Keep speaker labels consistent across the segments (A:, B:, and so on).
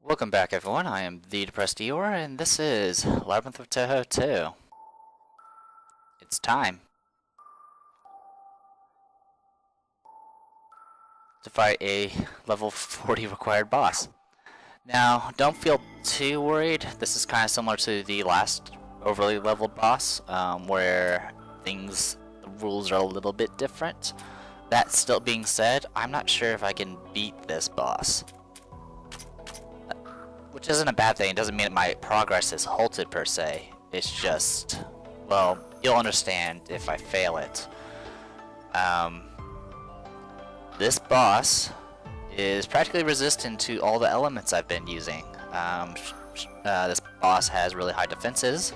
A: Welcome back, everyone. I am the Depressed Eeyore, and this is Labyrinth of Touhou 2. It's time to fight a level 40 required boss. Now, don't feel too worried. This is kind of similar to the last overly leveled boss, where the rules are a little bit different. That still being said, I'm not sure if I can beat this boss. Which isn't a bad thing. It doesn't mean that my progress is halted per se. It's just, well, you'll understand if I fail it. This boss is practically resistant to all the elements I've been using. This boss has really high defenses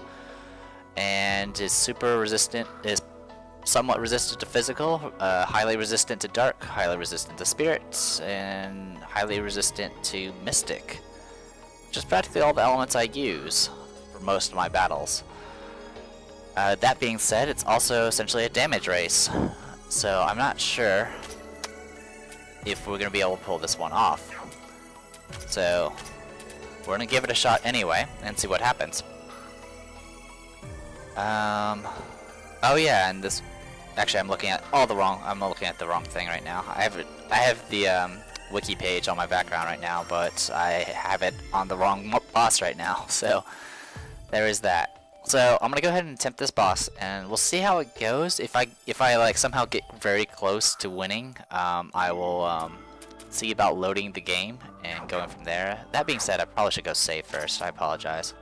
A: and is somewhat resistant to physical, highly resistant to dark, highly resistant to spirits, and highly resistant to mystic. Which is practically all the elements I use for most of my battles. That being said, it's also essentially a damage race, so I'm not sure if we're going to be able to pull this one off. So we're going to give it a shot anyway and see what happens. Oh yeah, and this actually I'm looking at the wrong thing right now. I have the wiki page on my background right now, but I have it on the wrong boss right now, so there is that. So I'm gonna go ahead and attempt this boss, and we'll see how it goes. If I like somehow get very close to winning, I will see about loading the game and going from there. That being said, I probably should go save first. I apologize.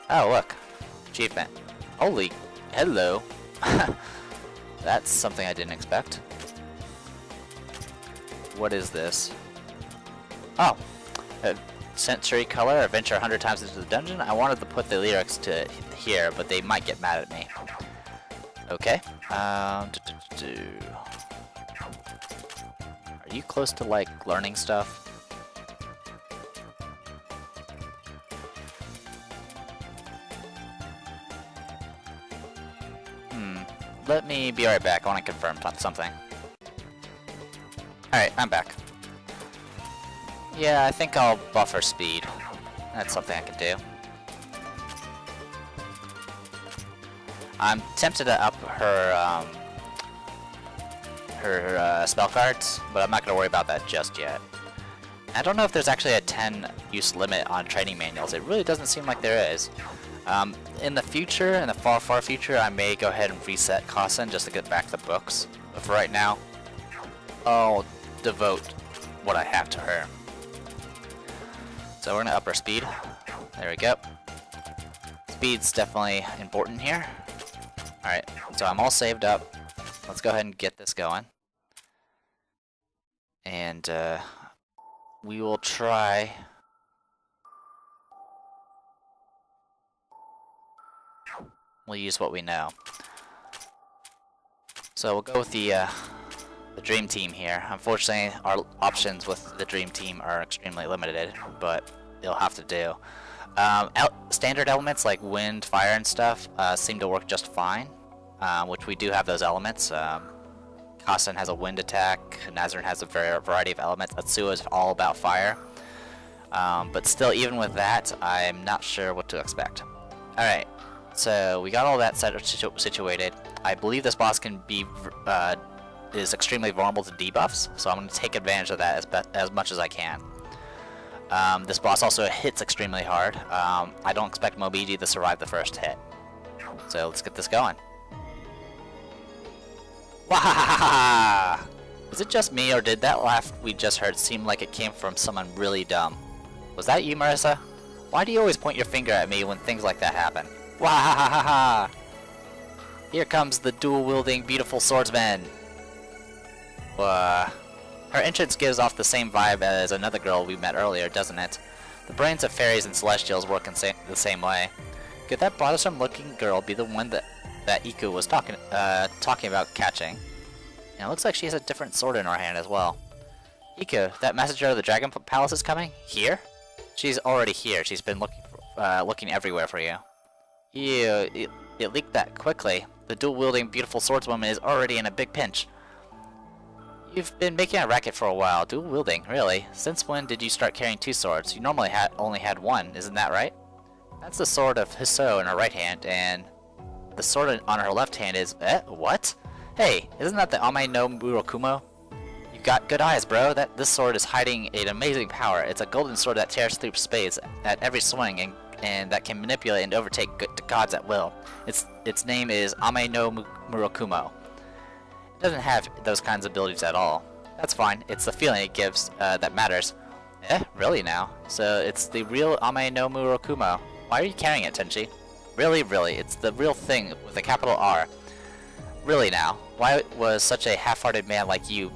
A: Oh look, achievement. Holy, hello. That's something I didn't expect. What is this? Oh, Century Color, adventure 100 times into the dungeon. I wanted to put the lyrics to here, but they might get mad at me. Okay. Are you close to like learning stuff? Let me be right back. I want to confirm something. Alright, I'm back. Yeah, I think I'll buff her speed. That's something I can do. I'm tempted to up her spell cards, but I'm not going to worry about that just yet. I don't know if there's actually a 10 use limit on training manuals. It really doesn't seem like there is. In the future, in the far, far future, I may go ahead and reset Kasen just to get back the books. But for right now, I'll devote what I have to her. So we're gonna up our speed. There we go. Speed's definitely important here. Alright, so I'm all saved up. Let's go ahead and get this going. And we will try. We'll use what we know. So we'll go with the Dream Team here. Unfortunately, our options with the Dream Team are extremely limited, but they'll have to do. Standard elements like wind, fire, and stuff seem to work just fine, which we do have those elements. Kasen has a wind attack, Nazarene has a variety of elements, Atsuo is all about fire. But still, even with that, I'm not sure what to expect. Alright, so we got all that situated. I believe this boss can be is extremely vulnerable to debuffs, so I'm going to take advantage of that as much as I can. This boss also hits extremely hard. I don't expect Mobiji to survive the first hit. So let's get this going. Wahahaha! Is it just me, or did that laugh we just heard seem like it came from someone really dumb? Was that you, Marissa? Why do you always point your finger at me when things like that happen? Wahahaha! Here comes the dual-wielding beautiful swordsman. Her entrance gives off the same vibe as another girl we met earlier, doesn't it? The brains of fairies and celestials work in the same way. Could that bothersome-looking girl be the one that Iku was talking about catching? And it looks like she has a different sword in her hand as well. Iku, that messenger of the Dragon Palace is coming? Here? She's already here. She's been looking everywhere for you. Ew, it leaked that quickly. The dual-wielding beautiful swordswoman is already in a big pinch. You've been making a racket for a while, dual wielding, really. Since when did you start carrying 2 swords? You normally only had 1, isn't that right? That's the sword of Hiso in her right hand, and the sword on her left hand is... what? Hey, isn't that the Ame no Murokumo? You've got good eyes, bro. This sword is hiding an amazing power. It's a golden sword that tears through space at every swing and that can manipulate and overtake gods at will. Its name is Ame no Murokumo. It doesn't have those kinds of abilities at all. That's fine. It's the feeling it gives that matters. Really now? So it's the real Ame no Murokumo. Why are you carrying it, Tenshi? Really, it's the real thing with a capital R. Really now? Why was such a half-hearted man like you've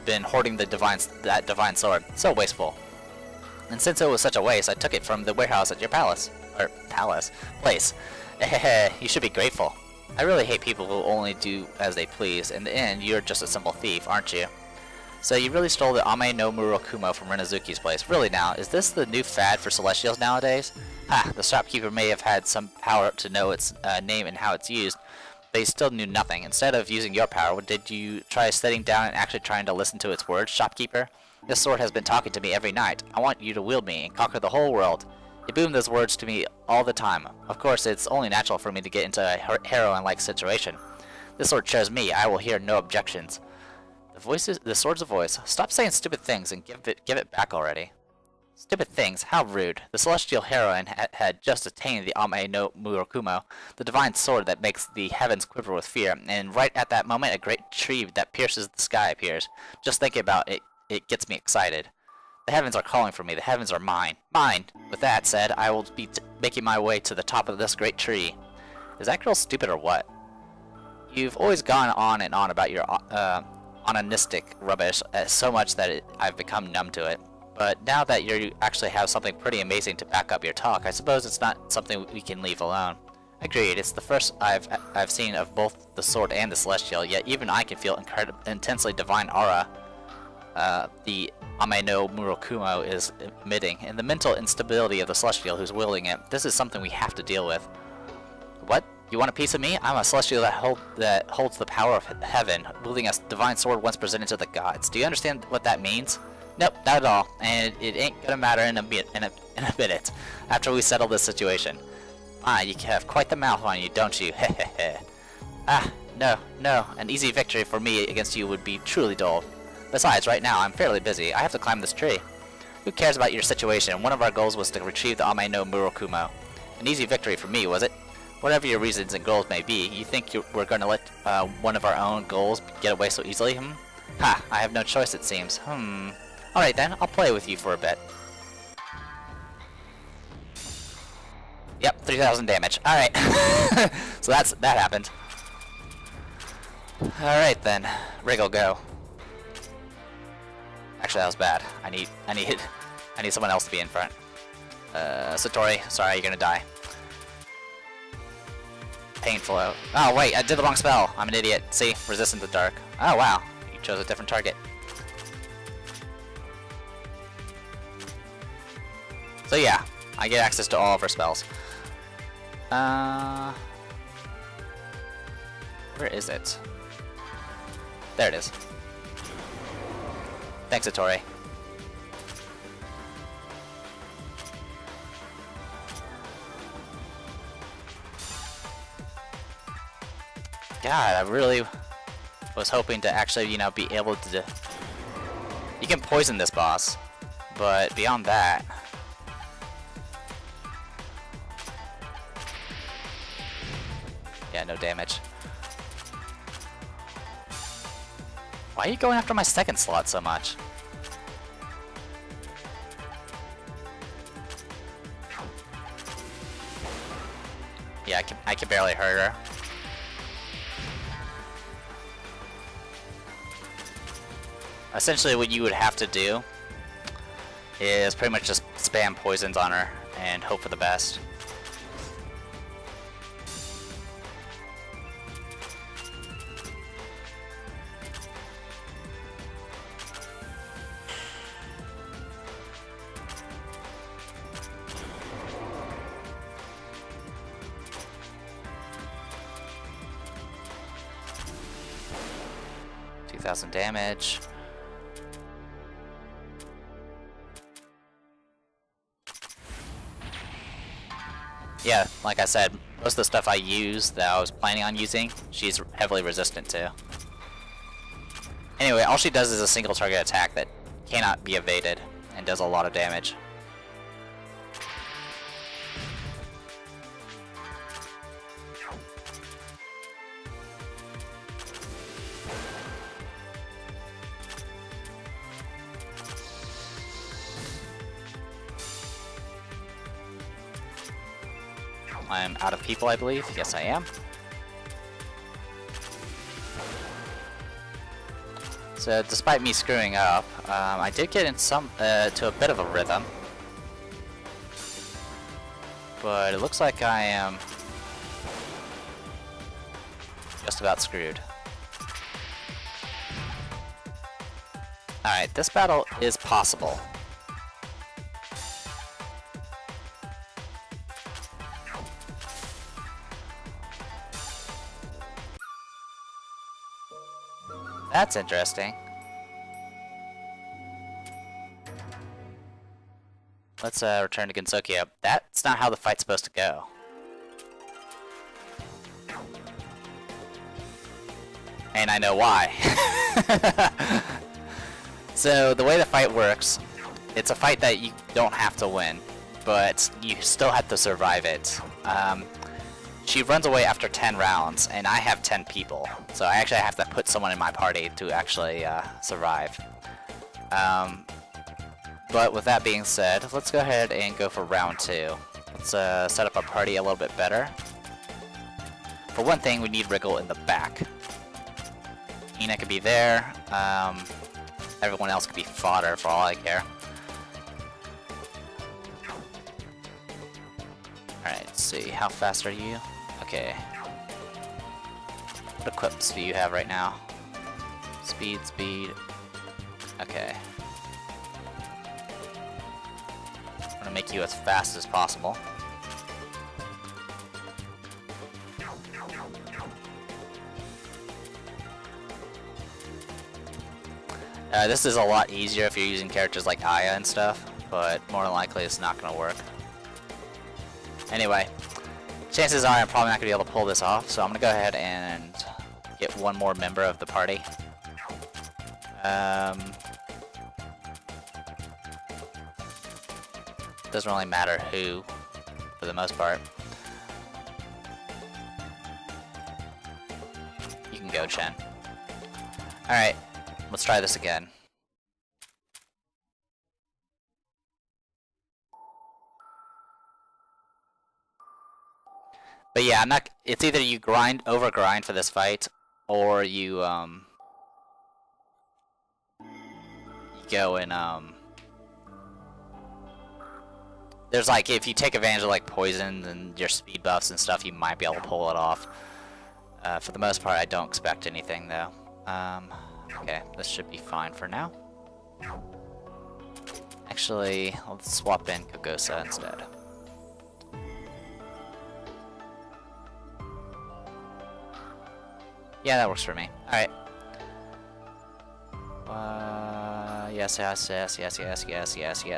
A: been hoarding that divine sword? So wasteful. And since it was such a waste, I took it from the warehouse at your place. You should be grateful. I really hate people who only do as they please. In the end, you're just a simple thief, aren't you? So you really stole the Ame no Murokumo from Renazuki's place. Really now, is this the new fad for Celestials nowadays? Ha, the shopkeeper may have had some power to know its name and how it's used, but he still knew nothing. Instead of using your power, did you try sitting down and actually trying to listen to its words, shopkeeper? This sword has been talking to me every night. I want you to wield me and conquer the whole world. You boom those words to me all the time. Of course, it's only natural for me to get into a heroine-like situation. This sword chose me. I will hear no objections. The sword's a voice. Stop saying stupid things and give it back already. Stupid things? How rude. The celestial heroine had just attained the Ame no Murokumo, the divine sword that makes the heavens quiver with fear, and right at that moment a great tree that pierces the sky appears. Just thinking about it, it gets me excited. The heavens are calling for me. The heavens are mine. Mine! With that said, I will be making my way to the top of this great tree. Is that girl stupid or what? You've always gone on and on about your onanistic rubbish so much that I've become numb to it. But now that you actually have something pretty amazing to back up your talk, I suppose it's not something we can leave alone. Agreed. It's the first I've seen of both the sword and the celestial, yet even I can feel intensely divine aura the Ame no Murokumo is emitting, and the mental instability of the celestial who's wielding it. This is something we have to deal with. What? You want a piece of me? I'm a celestial that holds the power of heaven, wielding a divine sword once presented to the gods. Do you understand what that means? Nope, not at all, and it ain't gonna matter in a minute, after we settle this situation. Ah, you have quite the mouth on you, don't you? Hehehe. No, an easy victory for me against you would be truly dull. Besides, right now, I'm fairly busy. I have to climb this tree. Who cares about your situation? One of our goals was to retrieve the Ame no Murokumo. An easy victory for me, was it? Whatever your reasons and goals may be, you think we're going to let one of our own goals get away so easily, Ha, I have no choice, it seems. Alright then, I'll play with you for a bit. Yep, 3,000 damage. Alright. So that happened. Alright then. Wriggle, go. Actually, that was bad. I need someone else to be in front. Satori, sorry, you're gonna die. Painful. Oh wait, I did the wrong spell. I'm an idiot. See, resistant to dark. Oh wow, you chose a different target. So yeah, I get access to all of her spells. Where is it? There it is. Thanks, Satori. God, I really was hoping to actually, be able to... You can poison this boss, but beyond that... Yeah, no damage. Why are you going after my second slot so much? Yeah, I can barely hurt her. Essentially what you would have to do is pretty much just spam poisons on her and hope for the best. 2,000 damage. Yeah, like I said, most of the stuff I use that I was planning on using, she's heavily resistant to. Anyway, all she does is a single target attack that cannot be evaded and does a lot of damage. I'm out of people, I believe. Yes, I am. So, despite me screwing up, I did get in to a bit of a rhythm. But it looks like I am just about screwed. Alright, this battle is possible. That's interesting. Let's return to Gensokyo. That's not how the fight's supposed to go. And I know why. So the way the fight works, it's a fight that you don't have to win, but you still have to survive it. She runs away after 10 rounds, and I have 10 people, so I actually have to put someone in my party to actually survive. But with that being said, let's go ahead and go for round 2. Let's set up our party a little bit better. For one thing, we need Wriggle in the back. Ina could be there. Everyone else could be fodder for all I care. Alright, let's see. How fast are you? Okay. What equips do you have right now? Speed. Okay. I'm gonna make you as fast as possible. This is a lot easier if you're using characters like Aya and stuff, but more than likely it's not gonna work. Anyway, chances are I'm probably not gonna be able to pull this off, so I'm gonna go ahead and get one more member of the party. Doesn't really matter who, for the most part. You can go, Chen. Alright, let's try this again. But yeah, it's either you over-grind for this fight, or you go and, there's like, if you take advantage of like poison and your speed buffs and stuff, you might be able to pull it off. For the most part, I don't expect anything though. Okay, this should be fine for now. Actually, let's swap in Kogosa instead. Yeah, that works for me. Alright. Yes,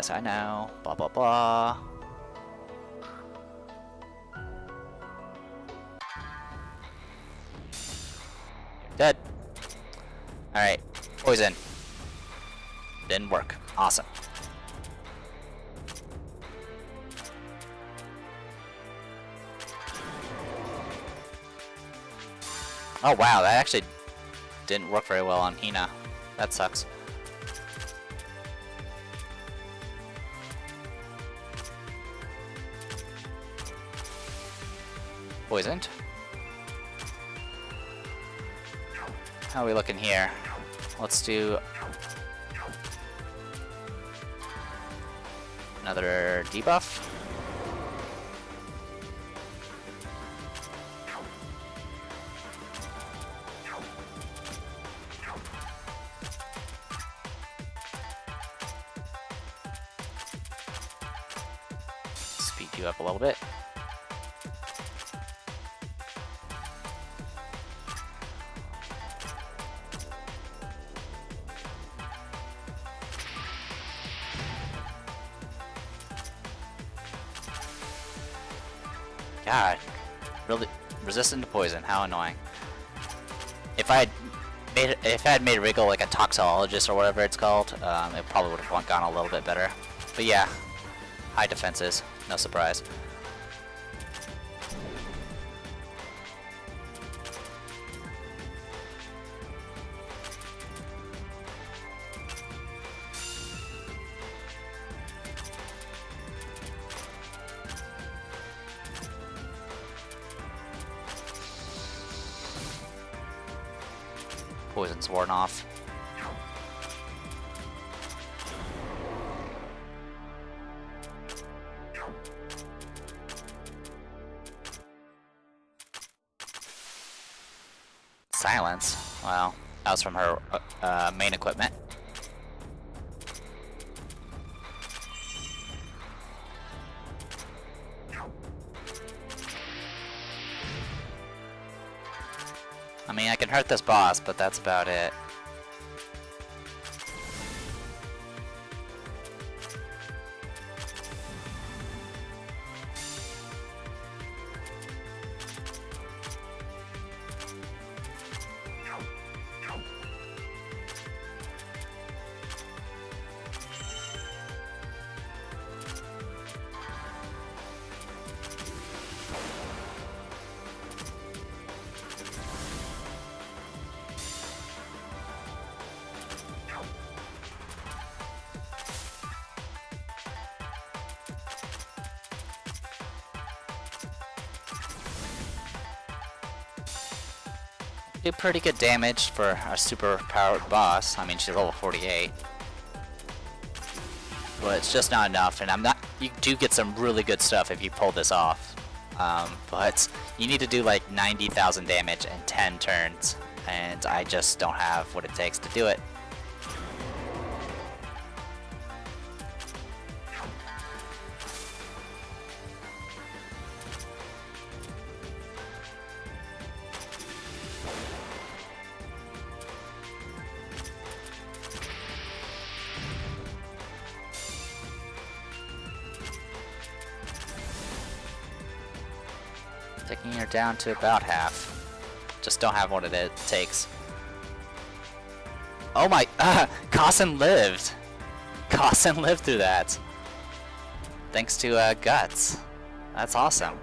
A: I know. Blah, blah, blah. Dead. Alright. Poison. Didn't work. Awesome. Oh wow, that actually didn't work very well on Hina. That sucks. Poisoned. How are we looking here? Let's do another debuff. Speed you up a little bit. God, really resistant to poison. How annoying. If I had made Wriggle like a toxologist or whatever it's called, it probably would have gone a little bit better. But yeah, high defenses, no surprise. Poison's worn off. Silence? Well, that was from her main equipment. I mean, I can hurt this boss, but that's about it. Do pretty good damage for a super powered boss. I mean, she's level 48. But it's just not enough, and you do get some really good stuff if you pull this off. But you need to do like 90,000 damage in 10 turns, and I just don't have what it takes to do it. Taking her down to about half. Just don't have what it takes. Oh my, Kasen lived! Kasen lived through that. Thanks to Guts. That's awesome.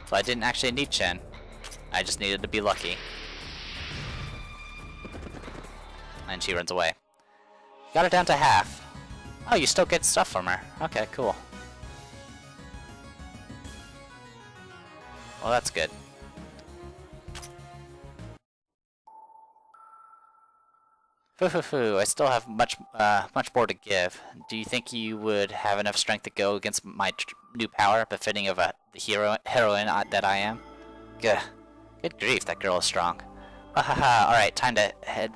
A: So I didn't actually need Chen. I just needed to be lucky. And she runs away. Got her down to half. Oh, you still get stuff from her. Okay, cool. Well, that's good. Foo, I still have much more to give. Do you think you would have enough strength to go against my new power, befitting of the heroine that I am? Gah. Good grief, that girl is strong. Alright, time to head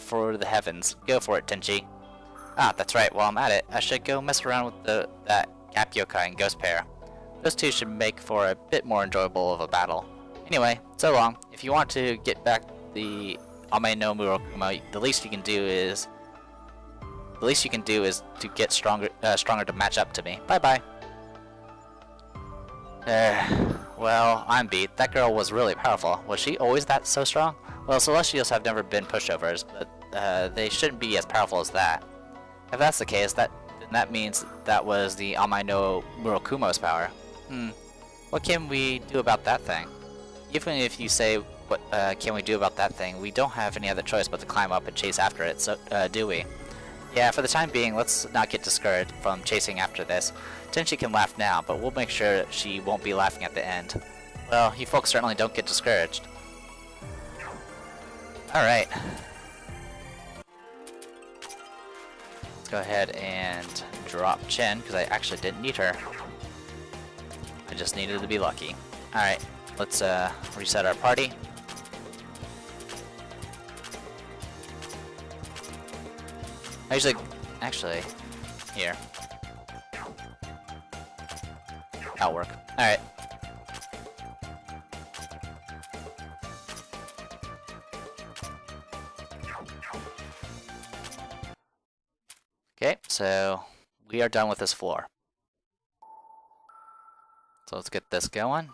A: for the heavens. Go for it, Tenshi. Ah, that's right, while I'm at it, I should go mess around with that Gap Yokai and Ghost Pair. Those two should make for a bit more enjoyable of a battle. Anyway, so long. If you want to get back the Ame no Murokuma, the least you can do is to get stronger to match up to me. Bye-bye. Well, I'm beat. That girl was really powerful. Was she always that so strong? Well, Celestials have never been pushovers, but they shouldn't be as powerful as that. If that's the case, then that means that was the Ame no Murokumo's power. What can we do about that thing? Even if you say, what can we do about that thing, we don't have any other choice but to climb up and chase after it, so, do we? Yeah, for the time being, let's not get discouraged from chasing after this. Tenshi can laugh now, but we'll make sure that she won't be laughing at the end. Well, you folks certainly don't get discouraged. Alright. Let's go ahead and drop Chen, because I actually didn't need her. I just needed to be lucky. Alright, let's reset our party. Actually, here. That'll work. Alright. so we are done with this floor. So let's get this going.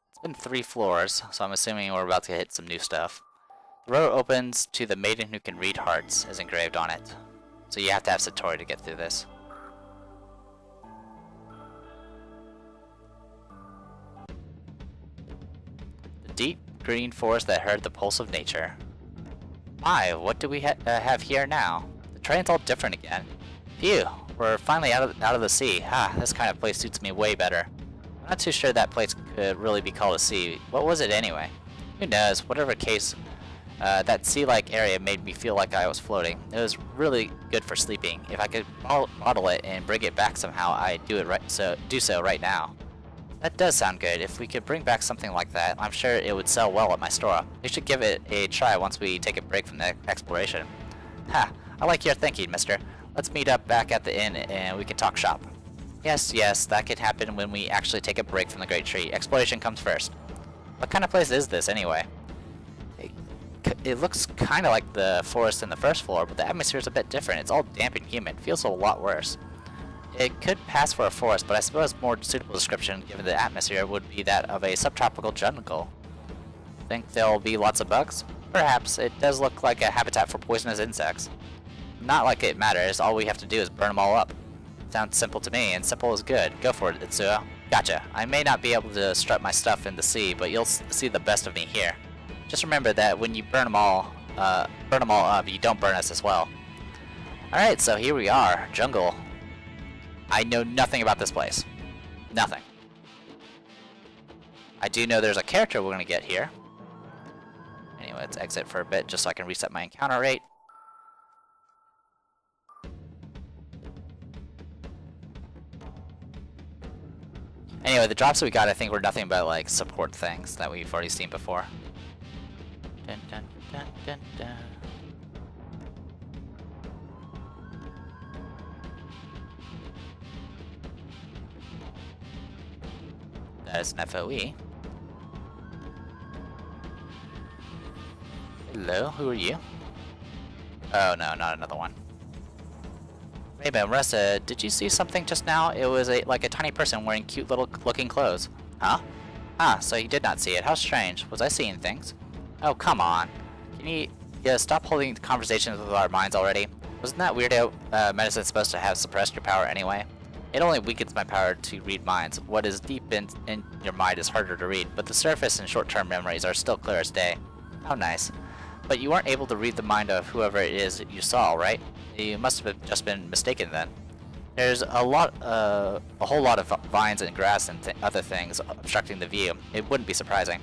A: It's been 3 floors, so I'm assuming we're about to hit some new stuff. The road opens to the maiden who can read hearts is engraved on it. So you have to have Satori to get through this. The deep green forest that heard the pulse of nature. My, what do we have here now? The terrain's all different again. Phew, we're finally out of the sea. This kind of place suits me way better. I'm not too sure that place could really be called a sea. What was it anyway? Who knows? Whatever case, that sea-like area made me feel like I was floating. It was really good for sleeping. If I could bottle it and bring it back somehow, I'd do so right now. That does sound good. If we could bring back something like that, I'm sure it would sell well at my store. We should give it a try once we take a break from the exploration. I like your thinking, mister. Let's meet up back at the inn and we can talk shop. Yes, that could happen when we actually take a break from the Great Tree. Exploration comes first. What kind of place is this, anyway? It looks kind of like the forest in the first floor, but the atmosphere is a bit different. It's all damp and humid. Feels a lot worse. It could pass for a forest, but I suppose more suitable description, given the atmosphere, would be that of a subtropical jungle. Think there'll be lots of bugs? Perhaps. It does look like a habitat for poisonous insects. Not like it matters. All we have to do is burn them all up. Sounds simple to me, and simple is good. Go for it, Itsuo. Gotcha. I may not be able to strut my stuff in the sea, but you'll see the best of me here. Just remember that when you burn them all up, you don't burn us as well. Alright, so here we are. Jungle. I know nothing about this place. Nothing. I do know there's a character we're gonna get here. Anyway, let's exit for a bit just so I can reset my encounter rate. Anyway, the drops that we got, I think, were nothing but like support things that we've already seen before. Dun, dun, dun, dun, dun. That is an FOE. Hello, who are you? Oh no, not another one. Hey man, Marissa, did you see something just now? It was like a tiny person wearing cute little looking clothes. Huh? So you did not see it. How strange. Was I seeing things? Oh, come on. Can you stop holding conversations with our minds already? Wasn't that weirdo medicine supposed to have suppressed your power anyway? It only weakens my power to read minds. What is deep in your mind is harder to read, but the surface and short-term memories are still clear as day. How nice. But you weren't able to read the mind of whoever it is that you saw, right? You must have just been mistaken then. There's a whole lot of vines and grass and other things obstructing the view. It wouldn't be surprising.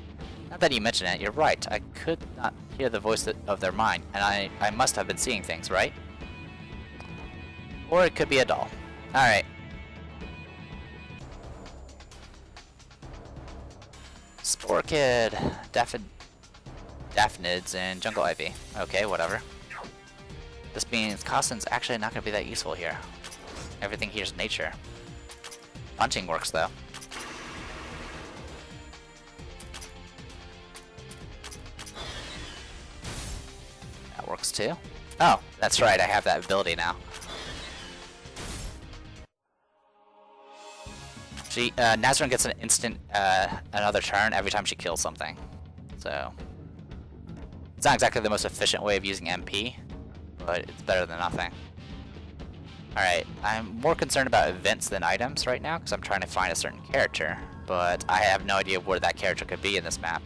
A: Now that you mention it, you're right. I could not hear the voice of their mind, and I must have been seeing things, right? Or it could be a doll. Alright. Spore Kid, Daphnids, and Jungle Ivy. Okay, whatever. This means Costin's actually not going to be that useful here. Everything here is nature. Punching works, though. That works, too. Oh, that's right, I have that ability now. Nazarene gets an instant, another turn every time she kills something. So, it's not exactly the most efficient way of using MP, but it's better than nothing. Alright, I'm more concerned about events than items right now, because I'm trying to find a certain character, but I have no idea where that character could be in this map.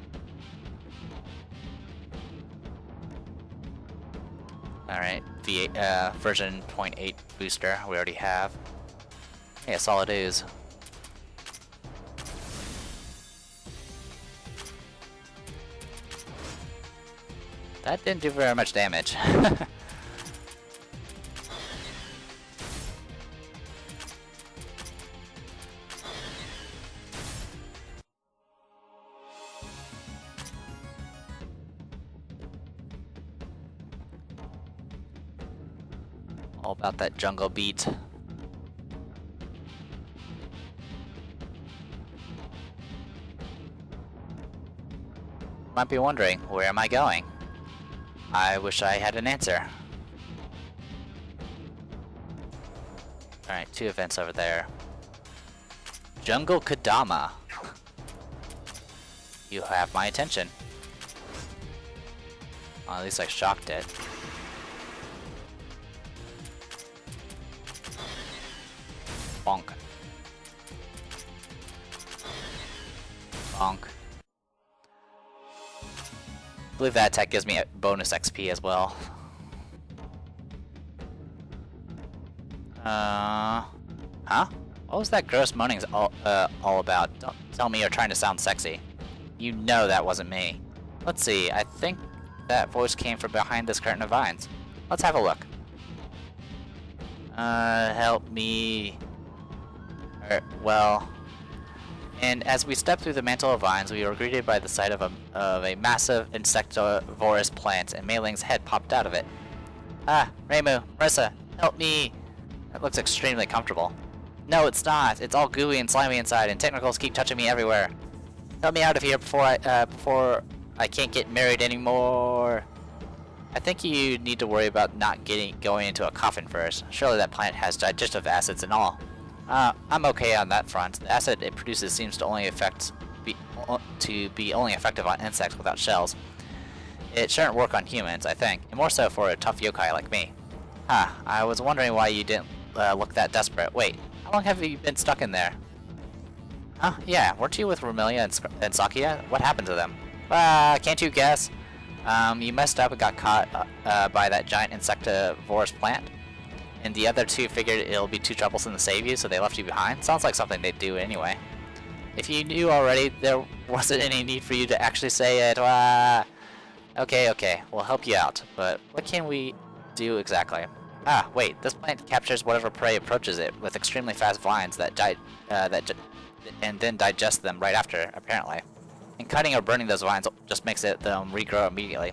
A: Alright, version 0.8 booster, we already have. Yeah, solid ooze. That didn't do very much damage. All about that jungle beat. Might be wondering, where am I going? I wish I had an answer. Alright, 2 events over there. Jungle Kadama. You have my attention. Well, at least I shocked it. Bonk. Bonk. I believe that attack gives me a bonus XP as well. Huh? What was that gross moaning all about? Don't tell me you're trying to sound sexy. You know that wasn't me. Let's see, I think that voice came from behind this curtain of vines. Let's have a look. Help me. Well... And as we stepped through the mantle of vines, we were greeted by the sight of a massive insectivorous plant, and Mei Ling's head popped out of it. Ah, Reimu, Marissa, help me! That looks extremely comfortable. No, it's not. It's all gooey and slimy inside, and technicals keep touching me everywhere. Help me out of here before I can't get married anymore. I think you need to worry about not going into a coffin first. Surely that plant has digestive acids and all. I'm okay on that front. The acid it produces seems to only be only effective on insects without shells. It shouldn't work on humans, I think, and more so for a tough yokai like me. Huh, I was wondering why you didn't look that desperate. Wait, how long have you been stuck in there? Huh, yeah, weren't you with Romelia and Sakia? What happened to them? Can't you guess? You messed up and got caught by that giant insectivorous plant. And the other two figured it'll be too troublesome to save you, so they left you behind? Sounds like something they'd do anyway. If you knew already, there wasn't any need for you to actually say it. Okay, we'll help you out, but what can we do exactly? Ah, wait, this plant captures whatever prey approaches it with extremely fast vines and then digest them right after, apparently. And cutting or burning those vines just makes them regrow immediately.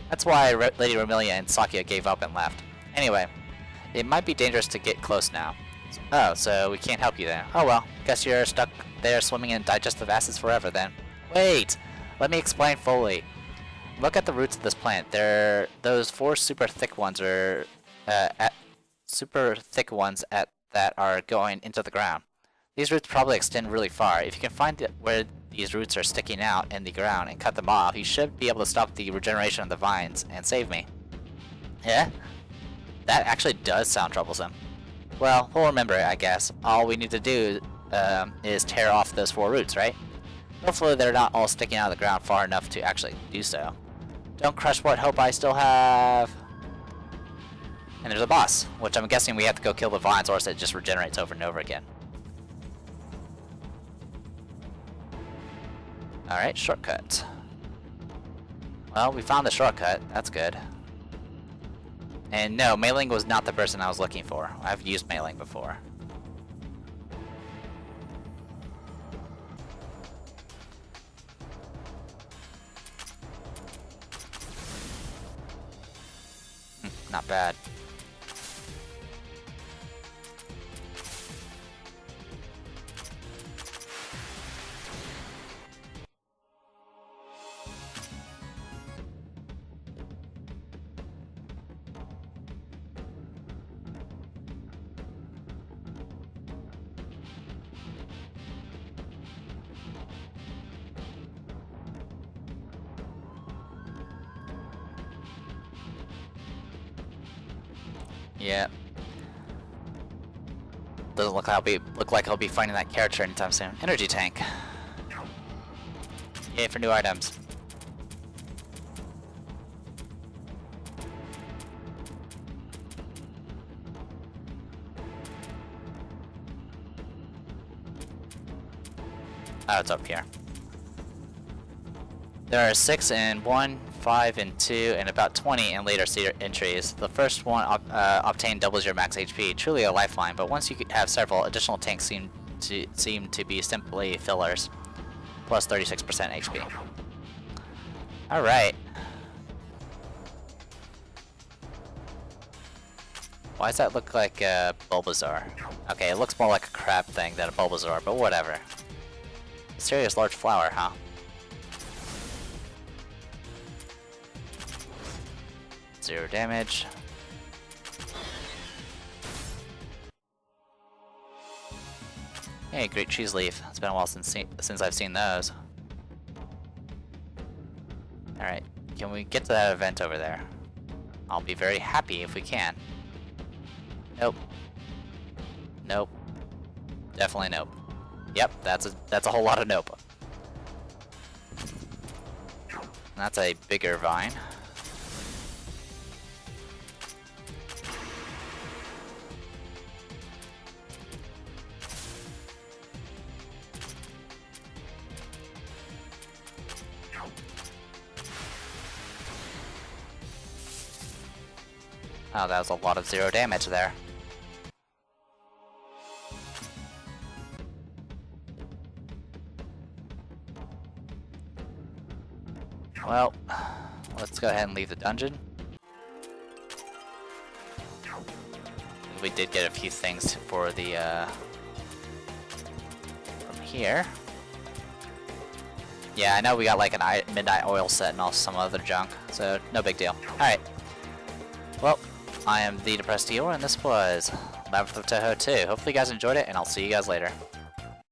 A: That's why Lady Romelia and Sakia gave up and left. Anyway, it might be dangerous to get close now. Oh, so we can't help you then. Oh well, guess you're stuck there swimming in digestive acids forever then. Wait! Let me explain fully. Look at the roots of this plant. Those 4 super thick ones that are going into the ground. These roots probably extend really far. If you can find where these roots are sticking out in the ground and cut them off, you should be able to stop the regeneration of the vines and save me. Yeah? That actually does sound troublesome. Well, we'll remember it, I guess. All we need to do is tear off those 4 roots, right? Hopefully they're not all sticking out of the ground far enough to actually do so. Don't crush what hope I still have. And there's a boss, which I'm guessing we have to go kill the vines or else it just regenerates over and over again. Alright, shortcut. Well, we found the shortcut. That's good. And no, Mei Ling was not the person I was looking for. I've used Mei Ling before. Not bad. Yeah. Doesn't look like I'll be finding that character anytime soon. Energy tank. Yay for new items. Oh, it's up here. There are 6 in 1, 5 in 2, and about 20 in later entries. The first one obtained doubles your max HP, truly a lifeline, but once you have several, additional tanks seem to be simply fillers, plus 36% HP. Alright. Why does that look like a Bulbasaur? Okay, it looks more like a crab thing than a Bulbasaur, but whatever. Mysterious large flower, huh? Zero damage. Hey, great cheese leaf. It's been a while since I've seen those. Alright, can we get to that event over there? I'll be very happy if we can. Nope. Nope. Definitely nope. Yep, that's a whole lot of nope. That's a bigger vine. Oh, that was a lot of 0 damage there. Well, let's go ahead and leave the dungeon. We did get a few things for the, from here. Yeah, I know we got like a midnight oil set and also some other junk, so no big deal. Alright. Well, I am the Depressed Healer, and this was Labyrinth of Touhou 2. Hopefully you guys enjoyed it, and I'll see you guys later.